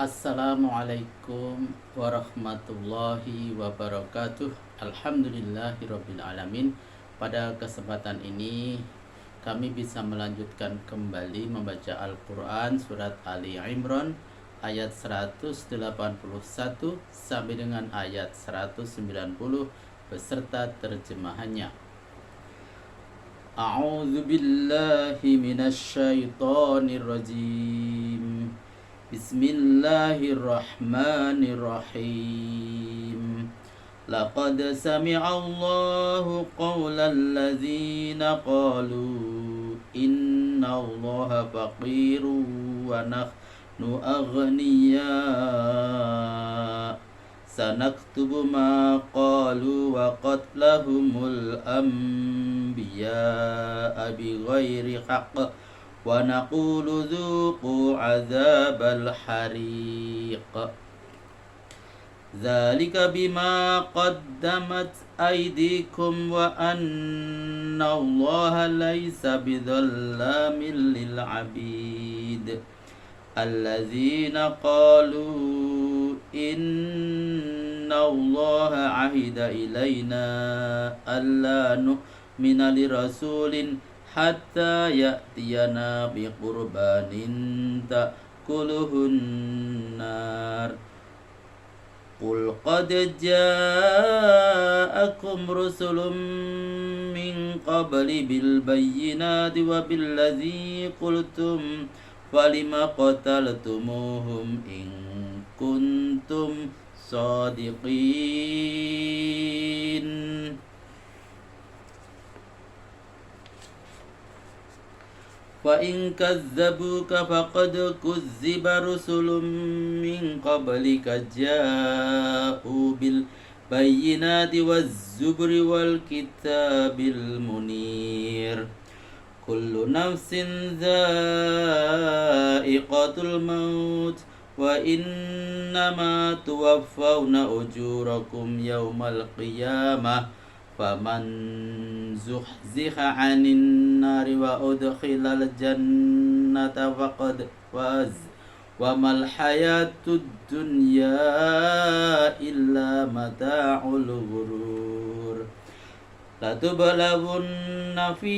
Assalamualaikum warahmatullahi wabarakatuh. Alhamdulillahirrabbilalamin. Pada kesempatan ini kami bisa melanjutkan kembali membaca Al-Quran surat Ali Imran ayat 181 sampai dengan ayat 190 beserta terjemahannya. A'udzu billahi minasyaitonir rajim. Bismillahirrahmanirrahim. Laqad sami'allahu qawlal ladzina qalu innallaha faqirun wa nahnu aghniya. Sanaktubu ma qalu wa qatlahumul anbiya'a bighairi haqq wa naqulu dzuqu azabal hariq. Dzalika bima qaddamat aydikum wa annallaha laysa bidzallamin lil 'abid. Alladzina qalu innallaha 'ahida ilaina alla nu'mina lirasulin hatta ya'tiyana biqurbanin ta'kuluhun nar. Qul qad ja'akum rusulun min qabli bil bayyinati wa billadzi qultum falima qataltumuhum in kuntum shadiqin. فَإِنْ كَذَّبُوكَ فَقَدْ كُذِّبَ رُسُلٌ مِّن قَبْلِكَ جَاءُوا بِالْبَيِّنَاتِ وَالزُّبُرِ وَالْكِتَابِ الْمُنِيرِ. كُلُّ نَفْسٍ ذَائِقَةُ الْمَوْتِ وَإِنَّمَا تُوَفَّوْنَ أُجُورَكُمْ يَوْمَ الْقِيَامَةِ فَمَنْ زُحْزِحَ عَنِ النَّارِ وَأُدْخِلَ الْجَنَّةَ فَقَدْ فَازَ وَمَا الْحَيَاةُ الدُّنْيَا إِلَّا مَتَاعُ الْغُرُورِ. لَتُبْلَوُنَّ فِي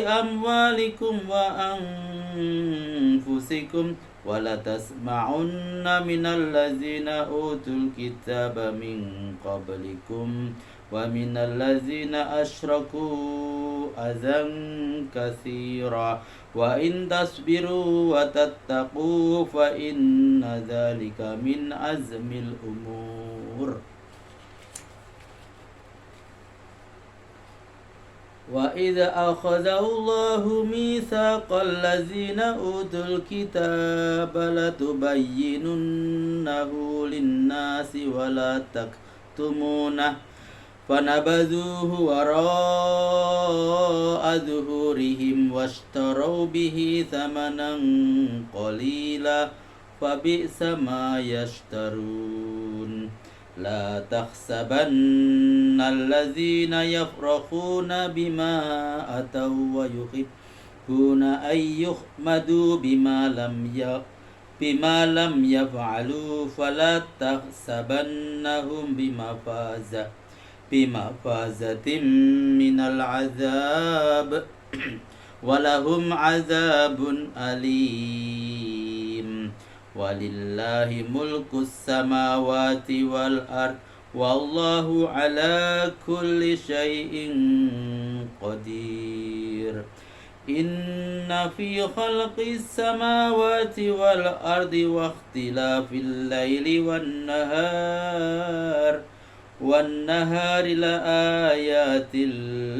أَمْوَالِكُمْ وَأَنْفُسِكُمْ وَلَتَسْمَعُنَّ مِنَ الَّذِينَ أُوتُوا الْكِتَابَ مِنْ قَبْلِكُمْ وَمِنَ الَّذِينَ أَشْرَكُوا أَذًى كَثِيرًا وَإِنْ تَصْبِرُوا وَتَتَّقُوا فَإِنَّ ذَلِكَ مِنْ عَزْمِ الْأُمُورِ. وَإِذْ أَخَذَ اللَّهُ مِيثَاقَ الَّذِينَ أُوتُوا الْكِتَابَ لَتُبَيِّنُنَّهُ لِلنَّاسِ وَلَا تَكْتُمُونَهُ فَنَبَذُوهُ وَرَاءَ ظُهُورِهِمْ وَاشْتَرَوْا بِهِ ثَمَنًا قَلِيلًا فَبِئْسَ مَا يَشْتَرُونَ. لَا تَحْسَبَنَّ الَّذِينَ يَفْرَحُونَ بِمَا أَتَوْا وَيُحِبُّونَ أَن يُحْمَدُوا بِمَا لَمْ يَفْعَلُوا فَلَا تَحْسَبَنَّهُمْ بِمَفَازَةٍ مِنَ الْعَذَابِ وَلَهُمْ عَذَابٌ أَلِيمٌ. وَلِلَّهِ مُلْكُ السَّمَاوَاتِ وَالْأَرْضِ وَاللَّهُ عَلَى كُلِّ شَيْءٍ قَدِيرٌ. إِنَّ فِي خَلْقِ السَّمَاوَاتِ وَالْأَرْضِ وَاخْتِلَافِ اللَّيْلِ وَالنَّهَارِ لَآيَاتٍ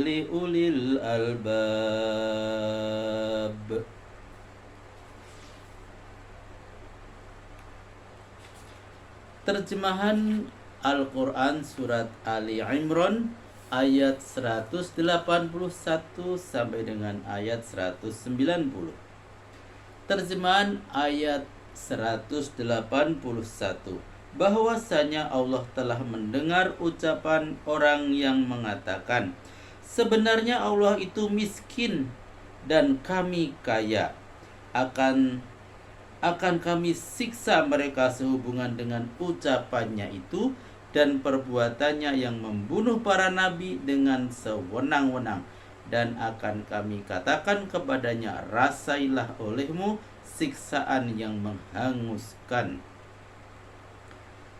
لِأُولِي الْأَلْبَابِ. Terjemahan Al-Quran surat Ali Imran ayat 181 sampai dengan ayat 190. Terjemahan ayat 181. Bahwasanya Allah telah mendengar ucapan orang yang mengatakan, sebenarnya Allah itu miskin dan kami kaya. akan kami siksa mereka sehubungan dengan ucapannya itu dan perbuatannya yang membunuh para nabi dengan sewenang-wenang. Dan akan kami katakan kepadanya, rasailah olehmu siksaan yang menghanguskan.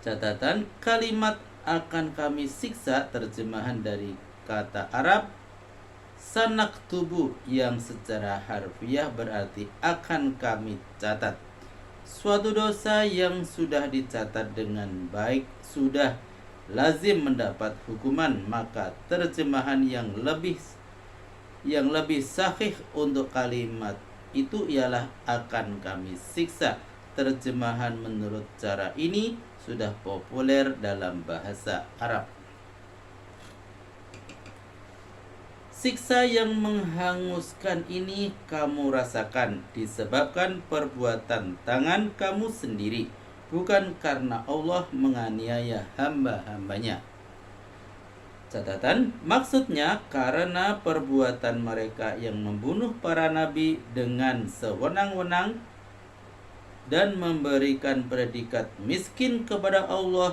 Catatan, kalimat akan kami siksa terjemahan dari kata Arab sanaktubu yang secara harfiah berarti akan kami catat. Suatu dosa yang sudah dicatat dengan baik sudah lazim mendapat hukuman, maka terjemahan yang lebih sahih untuk kalimat itu ialah akan kami siksa. Terjemahan menurut cara ini sudah populer dalam bahasa Arab. Siksa yang menghanguskan ini kamu rasakan disebabkan perbuatan tangan kamu sendiri, bukan karena Allah menganiaya hamba-hambanya. Catatan, maksudnya karena perbuatan mereka yang membunuh para nabi dengan sewenang-wenang dan memberikan predikat miskin kepada Allah.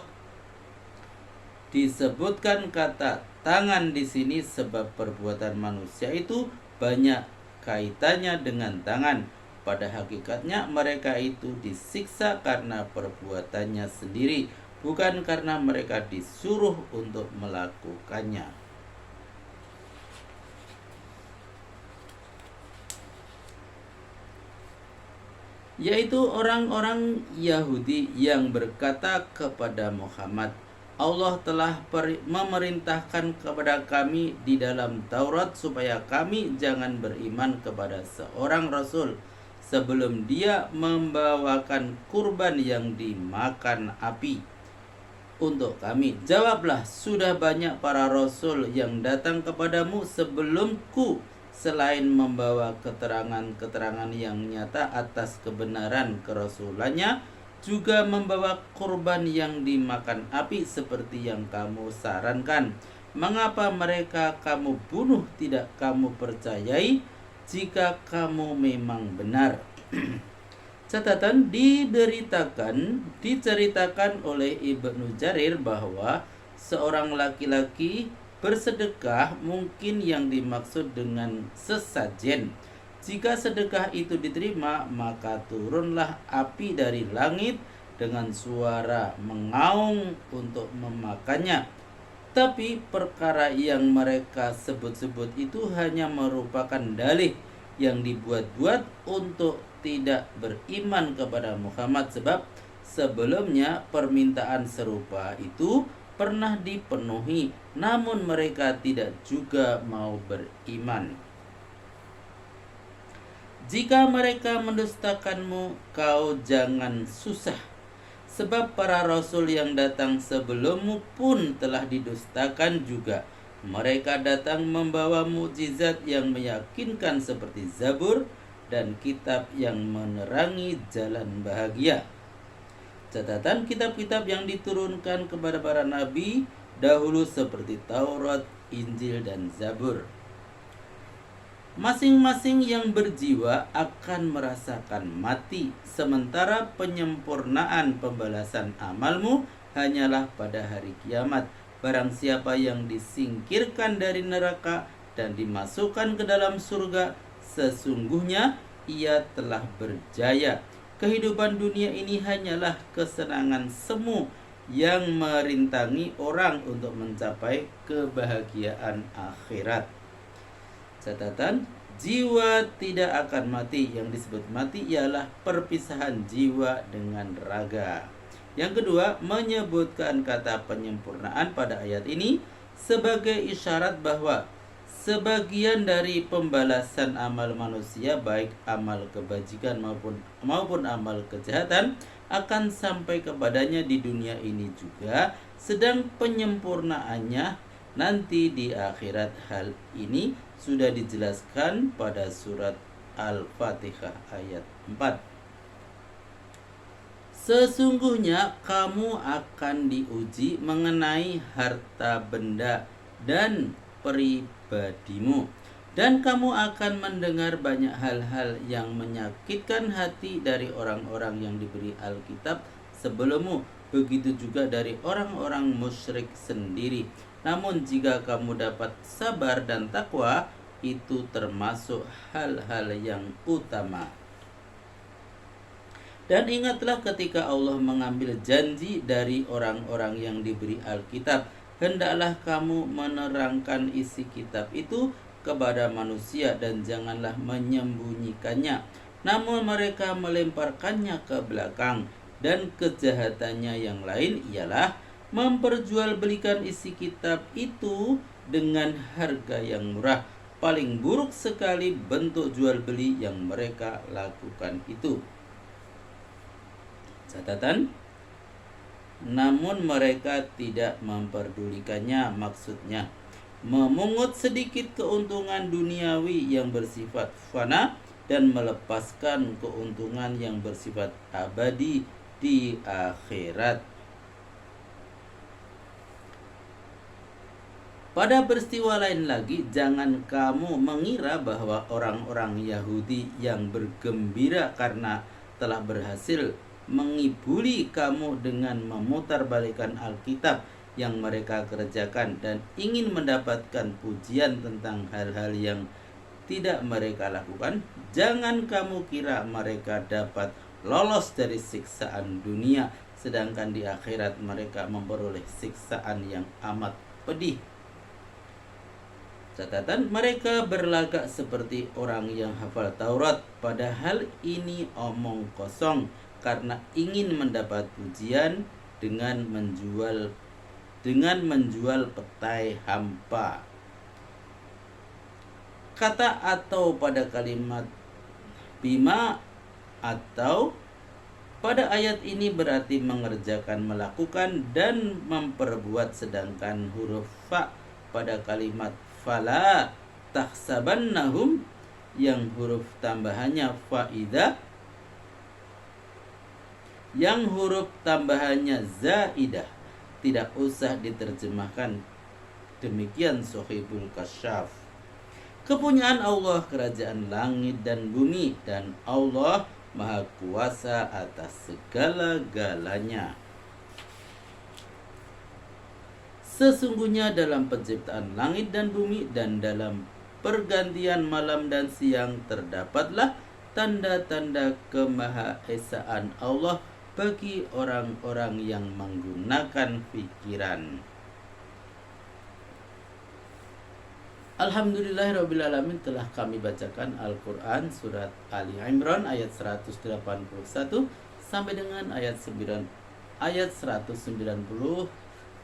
Disebutkan kata tangan di sini sebab perbuatan manusia itu banyak kaitannya dengan tangan. Pada hakikatnya mereka itu disiksa karena perbuatannya sendiri, bukan karena mereka disuruh untuk melakukannya. Yaitu orang-orang Yahudi yang berkata kepada Muhammad, Allah telah memerintahkan kepada kami di dalam Taurat supaya kami jangan beriman kepada seorang Rasul sebelum dia membawakan kurban yang dimakan api untuk kami. Jawablah, sudah banyak para Rasul yang datang kepadamu sebelumku selain membawa keterangan-keterangan yang nyata atas kebenaran kerasulannya, juga membawa kurban yang dimakan api seperti yang kamu sarankan. Mengapa mereka kamu bunuh tidak kamu percayai jika kamu memang benar? Catatan, diceritakan oleh Ibnu Jarir bahwa seorang laki-laki bersedekah mungkin yang dimaksud dengan sesajen. Jika sedekah itu diterima, maka turunlah api dari langit dengan suara mengaung untuk memakannya. Tapi perkara yang mereka sebut-sebut itu hanya merupakan dalih yang dibuat-buat untuk tidak beriman kepada Muhammad, sebab sebelumnya permintaan serupa itu pernah dipenuhi, namun mereka tidak juga mau beriman. Jika mereka mendustakanmu, kau jangan susah, sebab para rasul yang datang sebelummu pun telah didustakan juga. Mereka datang membawa mukjizat yang meyakinkan seperti Zabur dan kitab yang menerangi jalan bahagia. Catatan, kitab-kitab yang diturunkan kepada para nabi dahulu seperti Taurat, Injil, dan Zabur. Masing-masing yang berjiwa akan merasakan mati, sementara penyempurnaan pembalasan amalmu hanyalah pada hari kiamat. Barang siapa yang disingkirkan dari neraka dan dimasukkan ke dalam surga, sesungguhnya ia telah berjaya. Kehidupan dunia ini hanyalah kesenangan semu yang merintangi orang untuk mencapai kebahagiaan akhirat. Catatan, jiwa tidak akan mati. Yang disebut mati ialah perpisahan jiwa dengan raga. Yang kedua, menyebutkan kata penyempurnaan pada ayat ini sebagai isyarat bahwa sebagian dari pembalasan amal manusia, baik amal kebajikan maupun amal kejahatan, akan sampai kepadanya di dunia ini juga, sedang penyempurnaannya nanti di akhirat. Hal ini sudah dijelaskan pada surat Al-Fatihah ayat 4. Sesungguhnya kamu akan diuji mengenai harta benda dan pribadimu. Dan kamu akan mendengar banyak hal-hal yang menyakitkan hati dari orang-orang yang diberi Alkitab sebelummu, begitu juga dari orang-orang musyrik sendiri. Namun jika kamu dapat sabar dan takwa, itu termasuk hal-hal yang utama. Dan ingatlah ketika Allah mengambil janji dari orang-orang yang diberi Alkitab, hendaklah kamu menerangkan isi kitab itu kepada manusia dan janganlah menyembunyikannya. Namun mereka melemparkannya ke belakang, dan kejahatannya yang lain ialah memperjualbelikan isi kitab itu dengan harga yang murah. Paling buruk sekali bentuk jual beli yang mereka lakukan itu. Catatan, namun mereka tidak memperdulikannya, maksudnya memungut sedikit keuntungan duniawi yang bersifat fana dan melepaskan keuntungan yang bersifat abadi di akhirat. Pada peristiwa lain lagi, jangan kamu mengira bahwa orang-orang Yahudi yang bergembira karena telah berhasil mengibuli kamu dengan memutarbalikkan Alkitab yang mereka kerjakan dan ingin mendapatkan pujian tentang hal-hal yang tidak mereka lakukan. Jangan kamu kira mereka dapat lolos dari siksaan dunia, sedangkan di akhirat mereka memperoleh siksaan yang amat pedih. Catatan, mereka berlagak seperti orang yang hafal Taurat, padahal ini omong kosong karena ingin mendapat pujian dengan menjual petai hampa. Kata atau pada kalimat bima atau pada ayat ini berarti mengerjakan, melakukan, dan memperbuat, sedangkan huruf fa pada kalimat fala tahsabannahum yang huruf tambahannya faidah, yang huruf tambahannya zaidah, tidak usah diterjemahkan. Demikian Sohibul Kasyaf. Kepunyaan Allah kerajaan langit dan bumi, dan Allah Maha Kuasa atas segala-galanya. Sesungguhnya dalam penciptaan langit dan bumi dan dalam pergantian malam dan siang terdapatlah tanda-tanda kemahaesaan Allah bagi orang-orang yang menggunakan pikiran. Alhamdulillahirrabbilalamin, telah kami bacakan Al-Quran surat Ali Imran ayat 181 sampai dengan ayat 190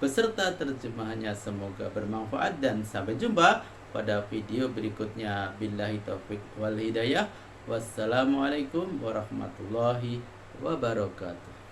beserta terjemahannya. Semoga bermanfaat dan sampai jumpa pada video berikutnya. Billahi taufik wal hidayah. Wassalamualaikum warahmatullahi wabarakatuh.